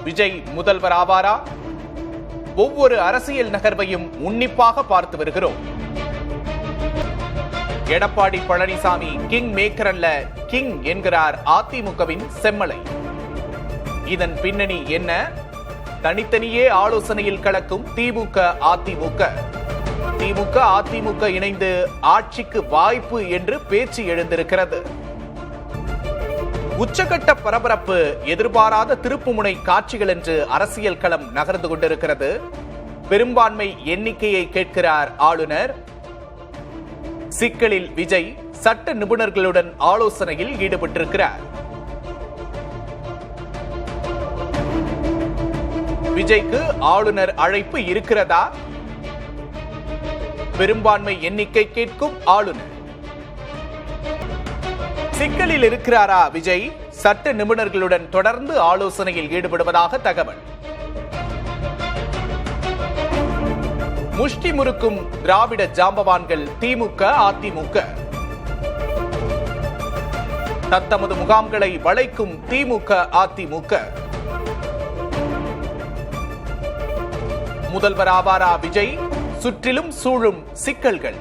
விஜய் முதல்வர் ஆவாரா? ஒவ்வொரு அரசியல் நகர்வையும் உன்னிப்பாக பார்த்து வருகிறோம். எடப்பாடி பழனிசாமி கிங் மேக்கர் அல்ல, கிங் என்கிறார் அதிமுகவின் செம்மலை. இதன் பின்னணி என்ன? தனித்தனியே ஆலோசனையில் கலக்கும் திமுக அதிமுக. திமுக அதிமுக இணைந்து ஆட்சிக்கு வாய்ப்பு என்று பேச்சு எழுந்திருக்கிறது. உச்சகட்ட பரபரப்பு, எதிர்பாராத திருப்புமுனை காட்சிகள் என்று அரசியல் களம் நகர்ந்து கொண்டிருக்கிறது. பெரும்பான்மை எண்ணிக்கையை கேட்கிறார் ஆளுநர். சிக்கலில் விஜய் சட்ட நிபுணர்களுடன் ஆலோசனையில் ஈடுபட்டிருக்கிறார். விஜய்க்கு ஆளுநர் அழைப்பு இருக்கிறதா? பெரும்பான்மை எண்ணிக்கை கேட்கும் ஆளுநர். சிக்கலில் இருக்கிறாரா விஜய்? சட்ட நிபுணர்களுடன் தொடர்ந்து ஆலோசனையில் ஈடுபடுவதாக தகவல். முஷ்டி முறுக்கும் திராவிட ஜாம்பவான்கள் திமுக அதிமுக. தத்தமது முகாம்களை வளைக்கும் திமுக அதிமுக. முதல்வர் ஆவாரா விஜய்? சுற்றிலும் சூழும் சிக்கல்கள்.